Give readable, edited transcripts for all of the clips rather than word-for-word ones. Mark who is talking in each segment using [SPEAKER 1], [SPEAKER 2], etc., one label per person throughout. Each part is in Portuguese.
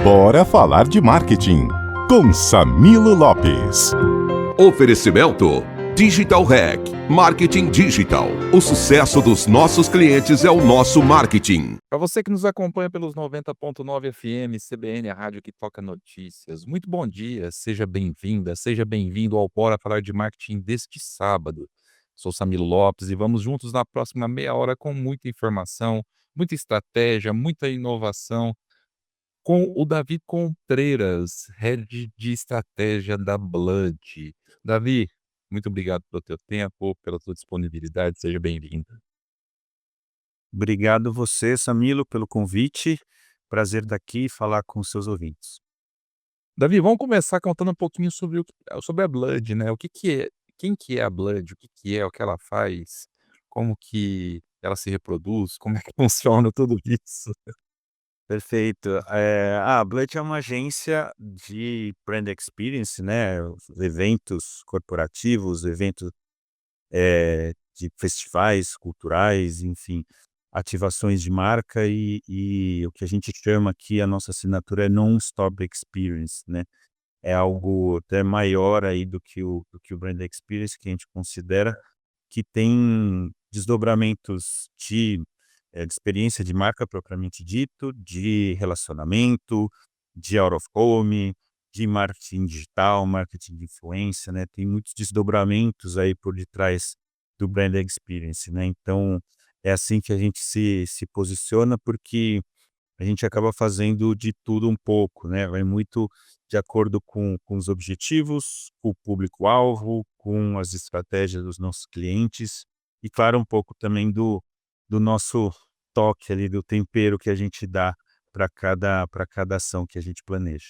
[SPEAKER 1] Bora falar de marketing com Samilo Lopes.
[SPEAKER 2] Oferecimento Digital Hack, Marketing Digital. O sucesso dos nossos clientes é o nosso marketing.
[SPEAKER 3] Para você que nos acompanha pelos 90.9 FM, CBN, a rádio que toca notícias, muito bom dia, seja bem-vinda, seja bem-vindo ao Bora Falar de Marketing deste sábado. Sou Samilo Lopes e vamos juntos na próxima meia hora com muita informação, muita estratégia, muita inovação, com o Davi Contreiras, Head de Estratégia da Blood. Davi, muito obrigado pelo teu tempo, pela tua disponibilidade, seja bem-vindo.
[SPEAKER 4] Obrigado você, Samilo, pelo convite. Prazer estar aqui e falar com os seus ouvintes.
[SPEAKER 3] Davi, vamos começar contando um pouquinho sobre a Blood, né, o que que é, quem que é a Blood, o que que é, o que ela faz, como que ela se reproduz, como é que funciona tudo isso?
[SPEAKER 4] Perfeito. A Blood é uma agência de brand experience, né? Os eventos corporativos, eventos de festivais culturais, enfim, ativações de marca e o que a gente chama aqui, a nossa assinatura é Non-Stop Experience, né? É algo até maior aí do que o brand experience que a gente considera que tem desdobramentos de experiência de marca propriamente dito, de relacionamento, de out of home, de marketing digital, marketing de influência, né? Tem muitos desdobramentos aí por detrás do brand experience, né? Então, é assim que a gente se posiciona, porque a gente acaba fazendo de tudo um pouco, né? Vai muito de acordo com os objetivos, com o público-alvo, com as estratégias dos nossos clientes e, claro, um pouco também do nosso toque ali, do tempero que a gente dá para cada ação que a gente planeja.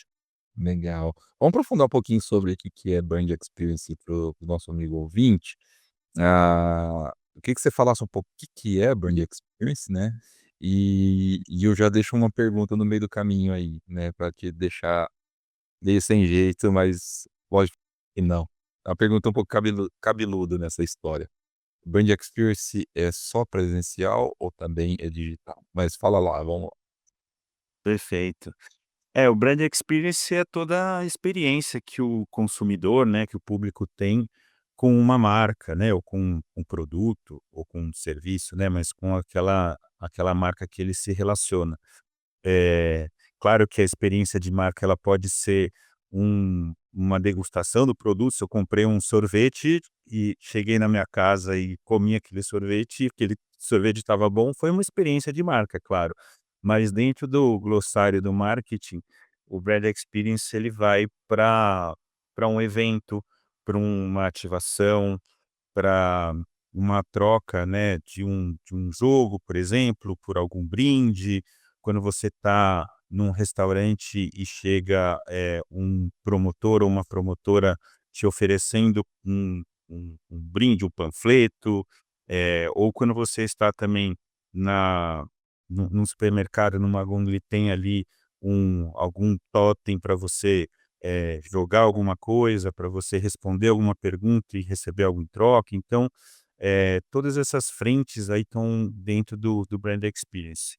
[SPEAKER 3] Legal. Vamos aprofundar um pouquinho sobre o que que é Brand Experience para o nosso amigo ouvinte. Eu queria que você falasse um pouco o que que é Brand Experience, né, e eu já deixo uma pergunta no meio do caminho aí, né, para te deixar meio sem jeito, mas lógico que não. É uma pergunta um pouco cabeluda nessa história. Brand Experience é só presencial ou também é digital? Mas fala lá, vamos lá.
[SPEAKER 4] Perfeito. O brand experience é toda a experiência que o consumidor, né, que o público tem com uma marca, né, ou com um produto, ou com um serviço, né, mas com aquela marca que ele se relaciona. É claro que a experiência de marca ela pode ser uma degustação do produto. Se eu comprei um sorvete e cheguei na minha casa e comi aquele sorvete, e aquele sorvete estava bom, foi uma experiência de marca, claro. Mas dentro do glossário do marketing, o brand experience ele vai para um evento, para uma ativação, para uma troca, né, de um jogo, por exemplo, por algum brinde. Quando você está num restaurante e chega, um promotor ou uma promotora te oferecendo um brinde, um panfleto, ou quando você está também na num supermercado, numa gôndola e tem ali algum totem para você jogar alguma coisa, para você responder alguma pergunta e receber algo em troca. Então, todas essas frentes aí estão dentro do brand experience.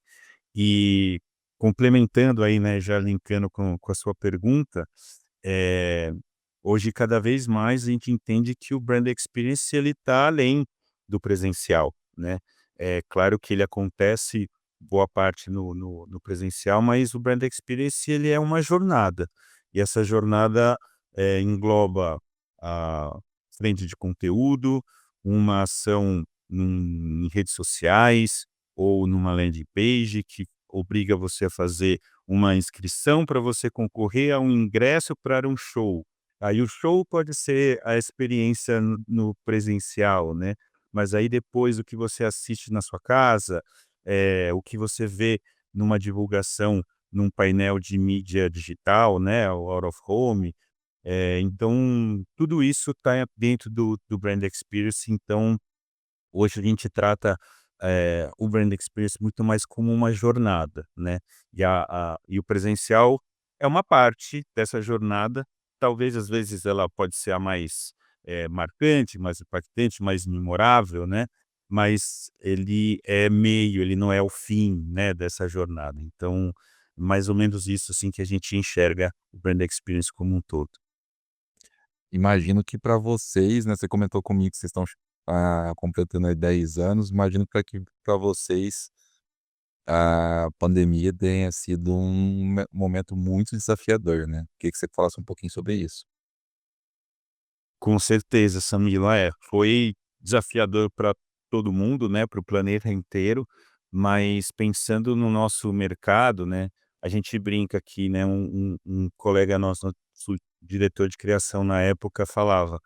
[SPEAKER 4] E complementando aí, né, já linkando com a sua pergunta, eh, hoje cada vez mais a gente entende que o brand experience ele está além do presencial, né? É claro que ele acontece boa parte no presencial, mas o brand experience ele é uma jornada. E essa jornada engloba a frente de conteúdo, uma ação em redes sociais ou numa landing page que obriga você a fazer uma inscrição para você concorrer a um ingresso para um show. Aí o show pode ser a experiência no presencial, né? Mas aí depois o que você assiste na sua casa, o que você vê numa divulgação num painel de mídia digital, né, o out of home. Então tudo isso está dentro do brand experience. Então hoje a gente trata, o brand experience muito mais como uma jornada, né, e o presencial é uma parte dessa jornada. Talvez, às vezes, ela pode ser a mais, marcante, mais impactante, mais memorável, né, mas ele é meio, ele não é o fim, né, dessa jornada. Então, mais ou menos isso, assim, que a gente enxerga o brand experience como um todo.
[SPEAKER 3] Imagino que para vocês, né, você comentou comigo que vocês estão, completando aí 10 anos, imagino que para vocês a pandemia tenha sido um momento muito desafiador, né. Queria que você falasse um pouquinho sobre isso.
[SPEAKER 4] Com certeza, Samila, foi desafiador para todo mundo, né, para o planeta inteiro, mas pensando no nosso mercado, né, a gente brinca aqui, né, um colega nosso diretor de criação na época falava: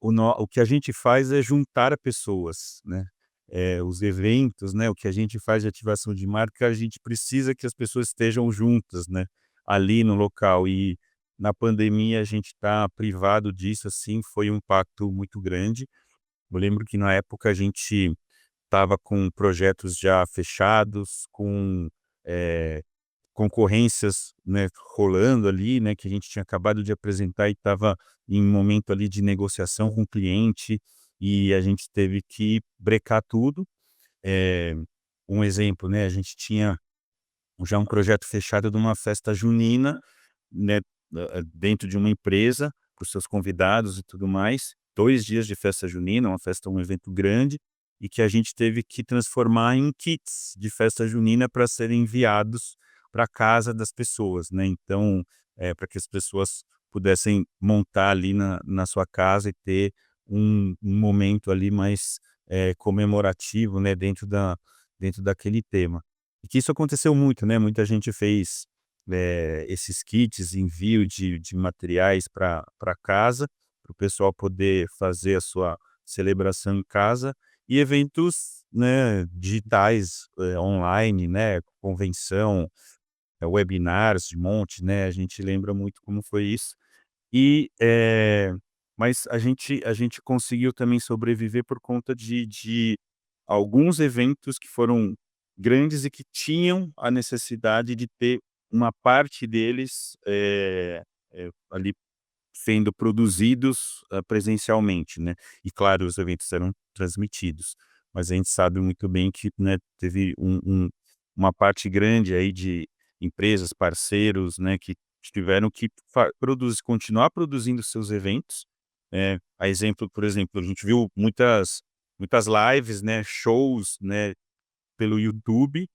[SPEAKER 4] o que a gente faz é juntar pessoas, né, os eventos, né, o que a gente faz de ativação de marca, a gente precisa que as pessoas estejam juntas, né, ali no local. E na pandemia a gente está privado disso, assim, foi um impacto muito grande. Eu lembro que na época a gente estava com projetos já fechados, com, eh, concorrências, né, rolando ali, né, que a gente tinha acabado de apresentar e estava em um momento ali de negociação com o cliente, e a gente teve que brecar tudo. Eh, um exemplo, né, a gente tinha já um projeto fechado de uma festa junina, né, dentro de uma empresa, para os seus convidados e tudo mais, 2 dias de festa junina, uma festa, um evento grande, e que a gente teve que transformar em kits de festa junina para serem enviados para casa das pessoas, né. Então, para que as pessoas pudessem montar ali na sua casa e ter um momento ali mais, comemorativo, né, dentro daquele tema. E que isso aconteceu muito, né, muita gente fez, esses kits, envio de materiais para casa, para o pessoal poder fazer a sua celebração em casa, e eventos, né, digitais, online, né, convenção, webinars de monte, né, a gente lembra muito como foi isso. E, mas a gente conseguiu também sobreviver por conta de alguns eventos que foram grandes e que tinham a necessidade de ter uma parte deles, ali sendo produzidos, presencialmente, né. E claro, os eventos eram transmitidos, mas a gente sabe muito bem que, né, teve uma parte grande aí de empresas, parceiros, né, que tiveram que continuar produzindo seus eventos, a exemplo, por exemplo, a gente viu muitas lives, né, shows, né, pelo YouTube,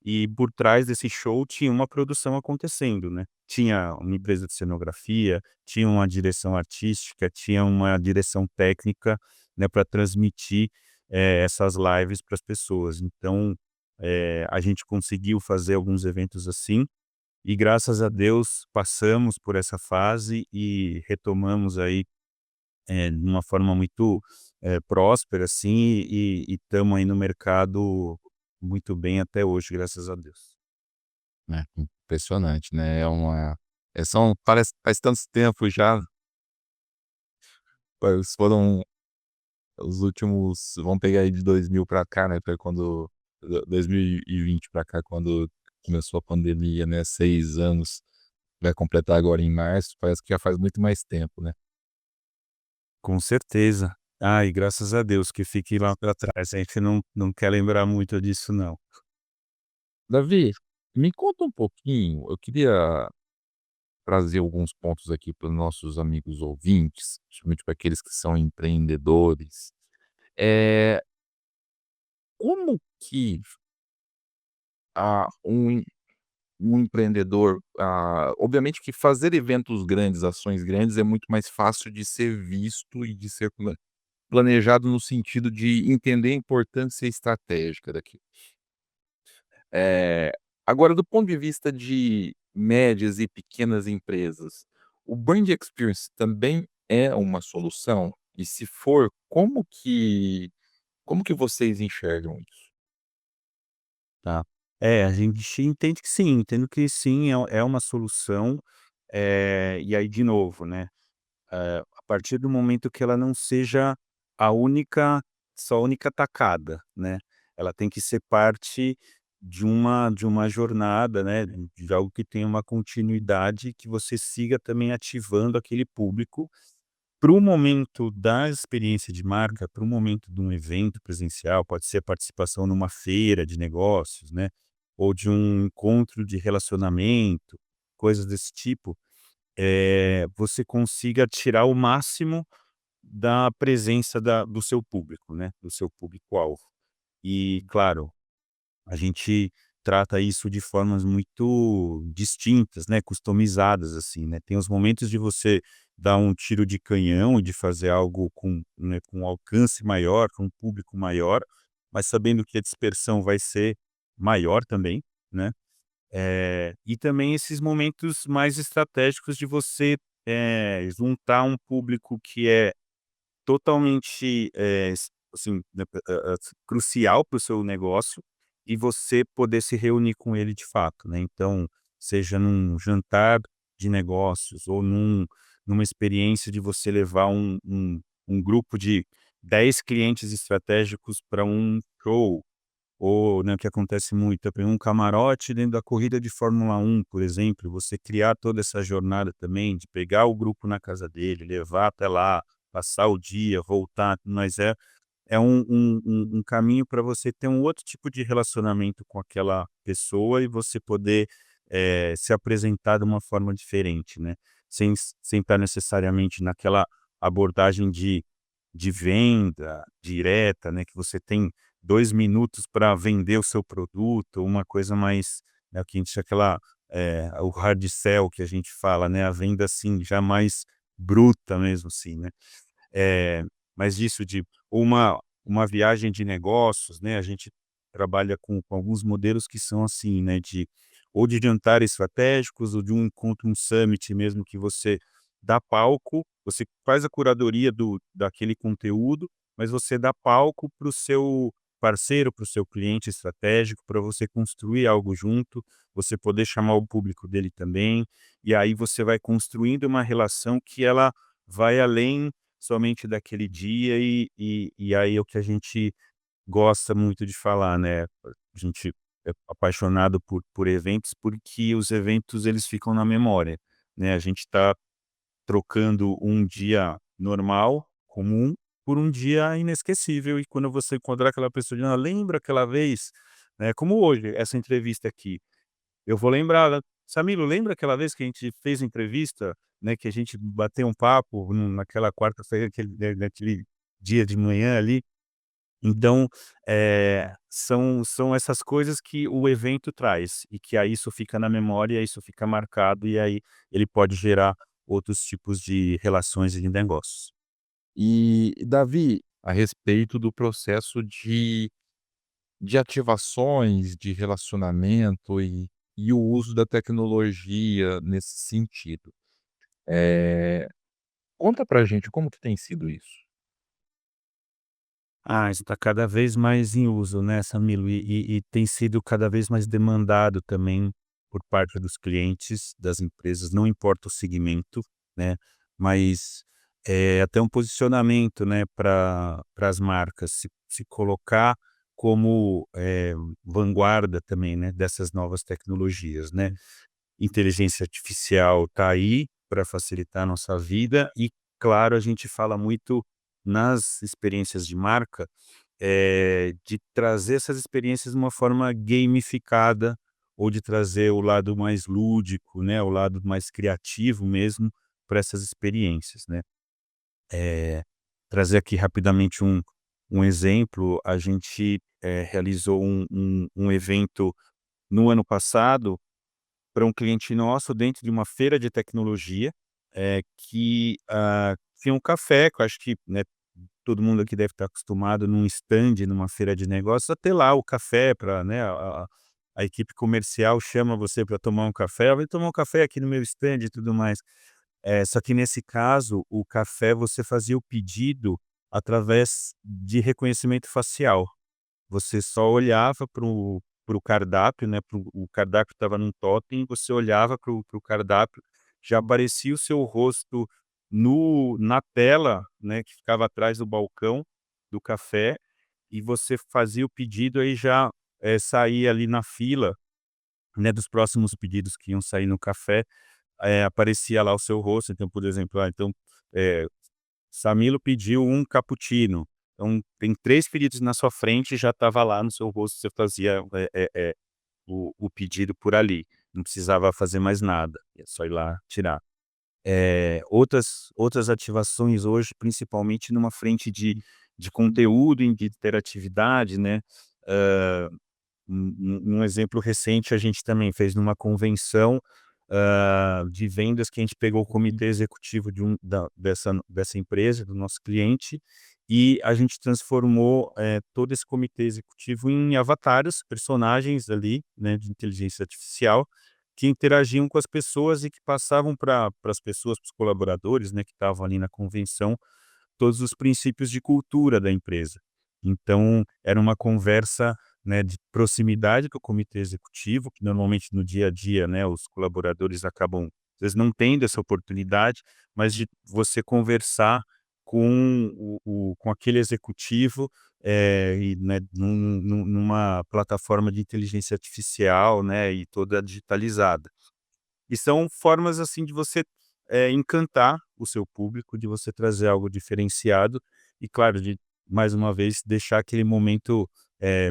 [SPEAKER 4] e por trás desse show tinha uma produção acontecendo, né. Tinha uma empresa de cenografia, tinha uma direção artística, tinha uma direção técnica, né, para transmitir, essas lives para as pessoas. Então, a gente conseguiu fazer alguns eventos assim, e graças a Deus passamos por essa fase e retomamos aí, de uma forma muito, próspera, assim, e estamos aí no mercado muito bem até hoje, graças a Deus.
[SPEAKER 3] Né, impressionante, né, são parece faz tanto tempo já, foram os últimos vamos pegar aí de 2000 para cá, né, foi quando 2020 para cá, quando começou a pandemia, né, 6 anos, vai completar agora em março, parece que já faz muito mais tempo, né.
[SPEAKER 4] Com certeza. Ai, graças a Deus que fique lá para trás, a gente não quer lembrar muito disso não.
[SPEAKER 3] Davi, me conta um pouquinho, eu queria trazer alguns pontos aqui para os nossos amigos ouvintes, principalmente para aqueles que são empreendedores. Eh, como que, um empreendedor, obviamente que fazer eventos grandes, ações grandes, é muito mais fácil de ser visto e de ser planejado no sentido de entender a importância estratégica daquilo. Eh, agora do ponto de vista de médias e pequenas empresas, o brand experience também é uma solução? E se for, como que vocês enxergam isso?
[SPEAKER 4] Tá. É, a gente entende que sim, entendo que sim, é uma solução, e aí de novo, né, a partir do momento que ela não seja a única só a única tacada, né, ela tem que ser parte de uma jornada, né, de algo que tenha uma continuidade, que você siga também ativando aquele público para o momento da experiência de marca, para o momento de um evento presencial, pode ser a participação numa feira de negócios, né, ou de um encontro de relacionamento, coisas desse tipo, você consiga tirar o máximo da presença do seu público, né, do seu público-alvo. E, claro, a gente trata isso de formas muito distintas, né, customizadas, assim, né. Tem os momentos de você dar um tiro de canhão e de fazer algo com, né, com um alcance maior, com um público maior, mas sabendo que a dispersão vai ser maior também, né. E também esses momentos mais estratégicos de você, juntar um público que é totalmente, assim, né, crucial para o seu negócio, e você poder se reunir com ele de fato, né. Então, seja num jantar de negócios ou numa experiência de você levar um grupo de 10 clientes estratégicos para um show, ou, né, o que acontece muito, é um camarote dentro da corrida de Fórmula 1, por exemplo, você criar toda essa jornada também, de pegar o grupo na casa dele, levar até lá, passar o dia, voltar, mas é um caminho para você ter um outro tipo de relacionamento com aquela pessoa e você poder, se apresentar de uma forma diferente, né, sem estar necessariamente naquela abordagem de venda direta, né, que você tem 2 minutos para vender o seu produto, uma coisa mais, né, o que a gente chama aquela, o hard sell que a gente fala, né, a venda, assim, já mais bruta mesmo, assim, né. Eh, mas isso de uma viagem de negócios, né, a gente trabalha com alguns modelos que são assim, né, ou de jantares estratégicos ou de um encontro, um summit mesmo, que você dá palco, você faz a curadoria daquele conteúdo, mas você dá palco para o seu parceiro, para o seu cliente estratégico, para você construir algo junto, você poder chamar o público dele também, e aí você vai construindo uma relação que ela vai além somente daquele dia, e aí é o que a gente gosta muito de falar, né, a gente é apaixonado por eventos, porque os eventos eles ficam na memória, né, a gente está trocando um dia normal, comum, por um dia inesquecível, e quando você encontrar aquela pessoa de: "Ah, lembra aquela vez?", né, como hoje, essa entrevista aqui. Eu vou lembrar, né: "Samilo, lembra aquela vez que a gente fez entrevista, né, que a gente bateu um papo naquela quarta-feira, naquele dia de manhã ali?". Então, são essas coisas que o evento traz, e que aí isso fica na memória, isso fica marcado, e aí ele pode gerar outros tipos de relações e de negócios.
[SPEAKER 3] E, Davi, a respeito do processo de ativações, de relacionamento e o uso da tecnologia nesse sentido. Eh, Conta pra gente como que tem sido isso?
[SPEAKER 4] Ah, isso está cada vez mais em uso, né, Samilo, e tem sido cada vez mais demandado também por parte dos clientes, das empresas, não importa o segmento, né, mas é até um posicionamento, né, para as marcas se colocar como, vanguarda também, né, dessas novas tecnologias, né. Inteligência artificial está aí para facilitar a nossa vida e, claro, a gente fala muito nas experiências de marca, de trazer essas experiências de uma forma gamificada, ou de trazer o lado mais lúdico, né, o lado mais criativo mesmo para essas experiências, né. Eh, Trazer aqui rapidamente um exemplo, a gente, realizou um evento no ano passado para um cliente nosso dentro de uma feira de tecnologia, que, tinha um café, que eu acho que, né, todo mundo aqui deve estar acostumado num stand, numa feira de negócios, a ter lá o café para, né, a equipe comercial chama você para tomar um café: "Vem tomar um café aqui no meu stand", e tudo mais. Só que nesse caso, o café você fazia o pedido através de reconhecimento facial. Você só olhava para o cardápio, né, o cardápio estava num totem, você olhava para o cardápio, já aparecia o seu rosto no na tela, né, que ficava atrás do balcão do café, e você fazia o pedido, aí já, saía ali na fila, né, dos próximos pedidos que iam sair no café, aparecia lá o seu rosto. Então, por exemplo, eh Samilo pediu um cappuccino, então tem 3 pedidos na sua frente, já estava lá no seu rosto, você fazia, o pedido por ali, não precisava fazer mais nada, é só ir lá tirar. Outras ativações hoje, principalmente numa frente de conteúdo e de interatividade, né, hã, um exemplo recente a gente também fez numa convenção, de vendas que a gente pegou o comitê executivo dessa empresa, do nosso cliente, e a gente transformou, todo esse comitê executivo em avatares, personagens ali, né, de inteligência artificial, que interagiam com as pessoas e que passavam para as pessoas, para os colaboradores, né, que estavam ali na convenção, todos os princípios de cultura da empresa. Então, era uma conversa, né, de proximidade com o comitê executivo, que normalmente no dia a dia, né, os colaboradores acabam, às vezes, não tendo essa oportunidade, mas de você conversar com com aquele executivo, e, né, numa plataforma de inteligência artificial, né, e toda digitalizada. E são formas, assim, de você, encantar o seu público, de você trazer algo diferenciado e, claro, de, mais uma vez, deixar aquele momento,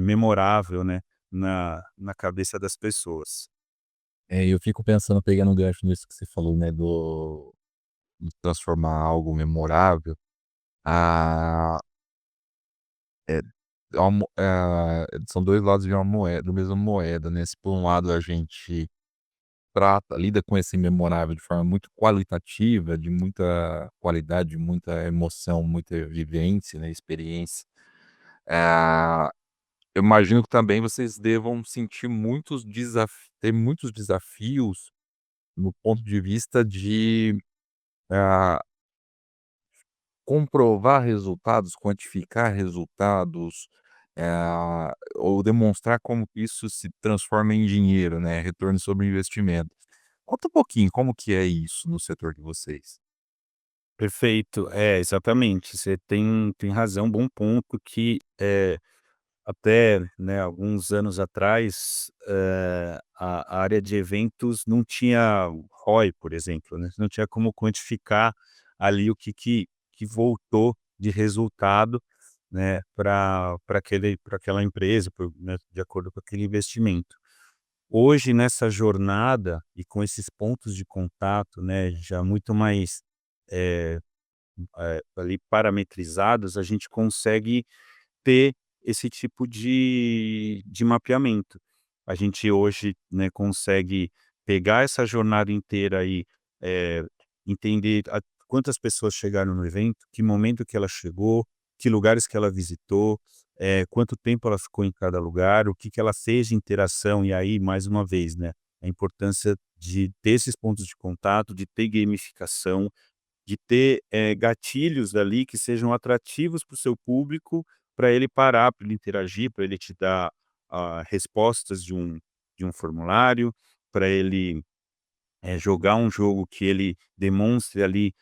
[SPEAKER 4] memorável, né, na cabeça das pessoas.
[SPEAKER 3] Eu fico pensando, pegando um gancho nisso que você falou, né, do de transformar algo memorável, ah, é é uma são 2 lados de uma moeda do mesma moeda, né, se por um lado a gente lida com esse memorável de forma muito qualitativa, de muita qualidade, de muita emoção, muita vivência, né, experiência, ah, eu imagino que também vocês devam sentir ter muitos desafios no ponto de vista de, ah, comprovar resultados, quantificar resultados, ou demonstrar como que isso se transforma em dinheiro, né, retorno sobre investimento. Conta um pouquinho como que é isso no setor de vocês?
[SPEAKER 4] Perfeito. É, exatamente, você tem razão, bom ponto que, até, né, alguns anos atrás, a área de eventos não tinha ROI, por exemplo, né, não tinha como quantificar ali o que voltou de resultado, né, para aquela empresa, né, de acordo com aquele investimento. Hoje, nessa jornada e com esses pontos de contato, né, já muito mais, eh ali parametrizados, a gente consegue ter esse tipo de mapeamento. A gente hoje, né, consegue pegar essa jornada inteira aí, eh, entender quantas pessoas chegaram no evento, que momento que ela chegou, que lugares que ela visitou, quanto tempo ela ficou em cada lugar, o que que ela fez de interação, e aí, mais uma vez, né, a importância de ter esses pontos de contato, de ter gamificação, de ter, gatilhos ali que sejam atrativos para o seu público, para ele parar, para ele interagir, para ele te dar, respostas de um formulário, para ele, jogar um jogo que ele demonstre ali,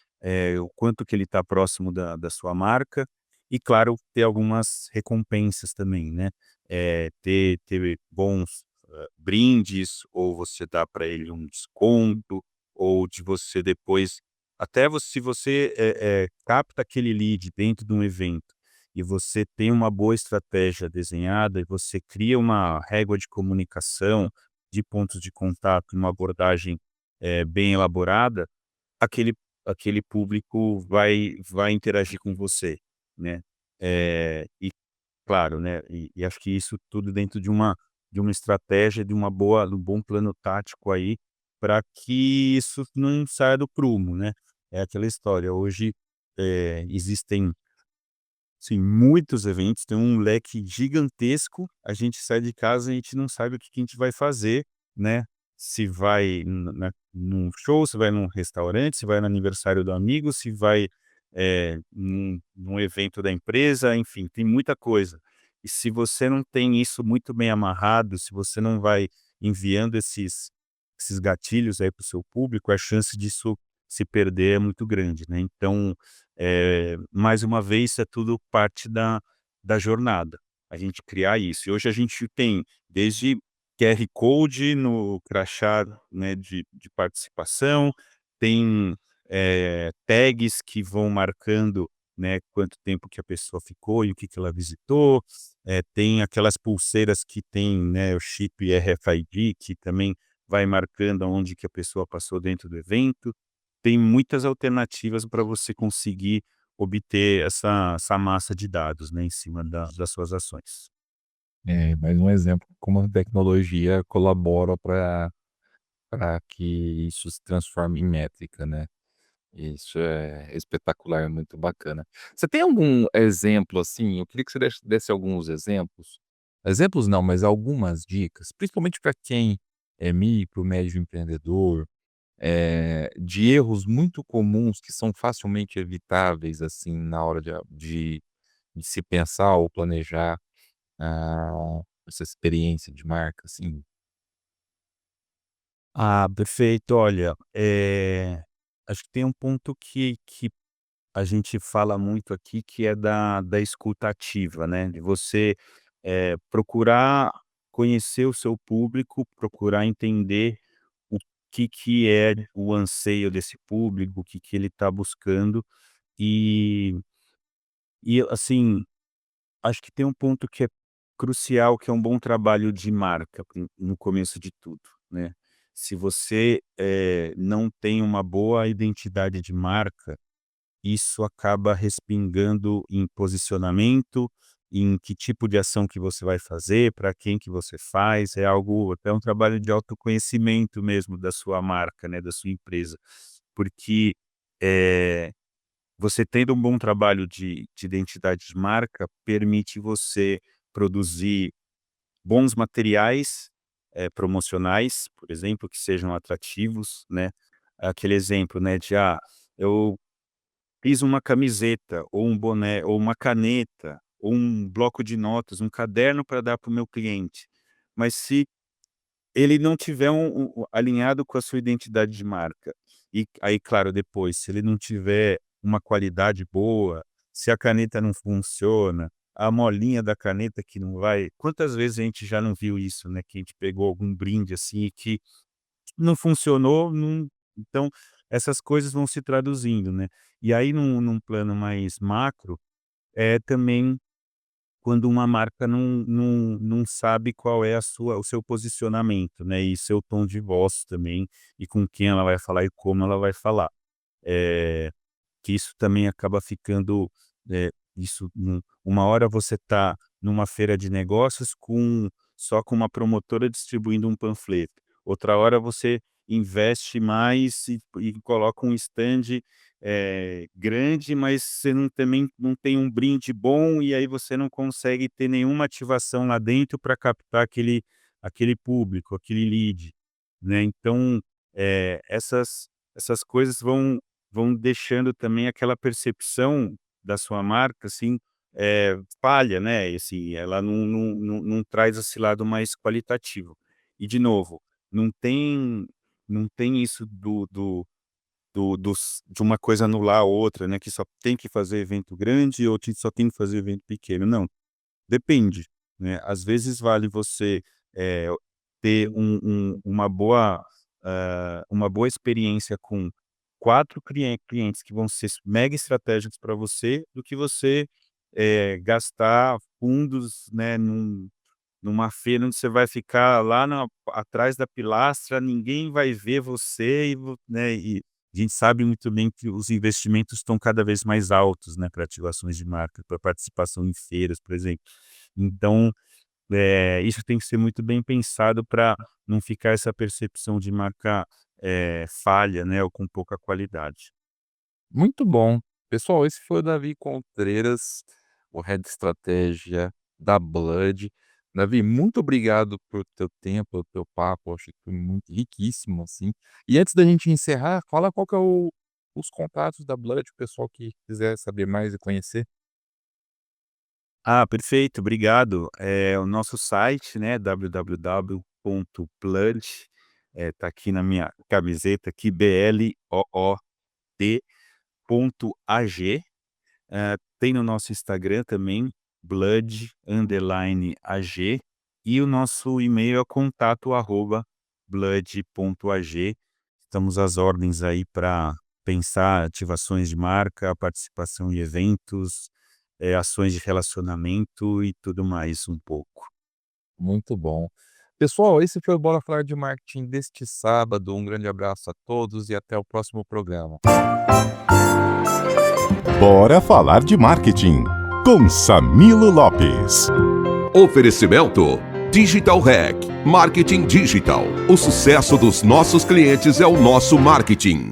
[SPEAKER 4] o quanto que ele está próximo da sua marca e, claro, ter algumas recompensas também, né. Ter bons, brindes, ou você dá para ele um desconto, ou de você depois até se você, capta aquele lead dentro de um evento e você tem uma boa estratégia desenhada e você cria uma régua de comunicação, de pontos de contato, uma abordagem bem elaborada, aquele aquele público vai interagir com você, né. E claro, né, e acho que isso tudo dentro de uma estratégia, de um bom plano tático aí, para que isso não saia do prumo, né. É aquela história, hoje, existem, sim, muitos eventos, tem um leque gigantesco, a gente sai de casa e a gente não sabe o que que a gente vai fazer, né, se vai num show, se vai num restaurante, se vai no aniversário do amigo, se vai, num evento da empresa, enfim, tem muita coisa. E se você não tem isso muito bem amarrado, se você não vai enviando esses gatilhos aí para o seu público, a chance disso se perder é muito grande, né. Então, mais uma vez, é tudo parte da jornada, a gente criar isso. E hoje a gente tem desde QR Code no crachá, né, de participação, tem, tags que vão marcando, né, quanto tempo que a pessoa ficou e o que que ela visitou, tem aquelas pulseiras que tem, né, o chip RFID, que também vai marcando aonde que a pessoa passou dentro do evento. Tem muitas alternativas para você conseguir obter essa massa de dados, né, em cima das suas ações.
[SPEAKER 3] É, mais um exemplo como a tecnologia colabora para que isso se transforme em métrica, né. Isso é espetacular, muito bacana. Você tem algum exemplo, assim, eu queria que você desse alguns exemplos. Exemplos não, mas algumas dicas, principalmente para quem é micro, médio empreendedor, de erros muito comuns que são facilmente evitáveis, assim, na hora de se pensar ou planejar, essa experiência de marca, assim.
[SPEAKER 4] Ah, perfeito. Olha, acho que tem um ponto que a gente fala muito aqui, que é da escuta ativa, né, de você, procurar conhecer o seu público, procurar entender o que é o anseio desse público, o que ele está buscando, e assim, acho que tem um ponto que é crucial, que é um bom trabalho de marca no começo de tudo, né. Se você, não tem uma boa identidade de marca, isso acaba respingando em posicionamento, em que tipo de ação que você vai fazer, para quem que você faz, é algo até um trabalho de autoconhecimento mesmo da sua marca, né, da sua empresa. Porque, eh, você tendo um bom trabalho de identidade de marca, permite você produzir bons materiais, promocionais, por exemplo, que sejam atrativos, né. Aquele exemplo, né, de, eu fiz uma camiseta, ou um boné, ou uma caneta, ou um bloco de notas, um caderno para dar para o meu cliente. Mas se ele não tiver alinhado com a sua identidade de marca, e aí, claro, depois, se ele não tiver uma qualidade boa, se a caneta não funciona, a molinha da caneta que não vai, quantas vezes a gente já não viu isso, né, que a gente pegou algum brinde, assim, e que não funcionou, não, então essas coisas vão se traduzindo, né. E aí num plano mais macro, é também quando uma marca não sabe qual é o seu posicionamento, né, e seu tom de voz também, e com quem ela vai falar e como ela vai falar. Eh que isso também acaba ficando, isso uma hora você está numa feira de negócios só com uma promotora distribuindo um panfleto, outra hora você investe mais e coloca um stand, grande, mas você também não tem um brinde bom, e aí você não consegue ter nenhuma ativação lá dentro para captar aquele público, aquele lead, né. Então, essas coisas vão deixando também aquela percepção da sua marca, assim, falha, né, e assim, ela não traz esse lado mais qualitativo. E de novo, não tem não tem isso de uma coisa anular a outra, né, que só tem que fazer evento grande ou que só tem que fazer evento pequeno, não. Depende, né, às vezes vale você, eh, ter uma boa experiência com 4 clientes que vão ser mega estratégicos para você, do que você, gastar fundos, né, numa feira onde você vai ficar lá atrás da pilastra, ninguém vai ver você, né, e a gente sabe muito bem que os investimentos estão cada vez mais altos, né, para ativações de marca, para participação em feiras, por exemplo. Então, isso tem que ser muito bem pensado para não ficar essa percepção de marca, falha, né, ou com pouca qualidade.
[SPEAKER 3] Muito bom. Pessoal, esse foi o Davi Contreiras, o Head de Estratégia da Blood. Davi, muito obrigado por teu tempo, pelo teu papo, acho que foi muito riquíssimo, assim. E antes da gente encerrar, fala qual que é os contatos da Blood, o pessoal que quiser saber mais e conhecer.
[SPEAKER 4] Ah, perfeito, obrigado. O nosso site, né, www.blood, tá aqui na minha camiseta aqui, blood.ag. Tem no nosso Instagram também, blood_ag, e o nosso e-mail é contato@blood.ag. Estamos às ordens aí para pensar ativações de marca, participação em eventos, ações de relacionamento e tudo mais um pouco.
[SPEAKER 3] Muito bom. Pessoal, esse foi o Bora Falar de Marketing deste sábado. Um grande abraço a todos e até o próximo programa.
[SPEAKER 1] Bora falar de marketing com Samilo Lopes.
[SPEAKER 2] Oferecimento Digital Hack, Marketing Digital. O sucesso dos nossos clientes é o nosso marketing.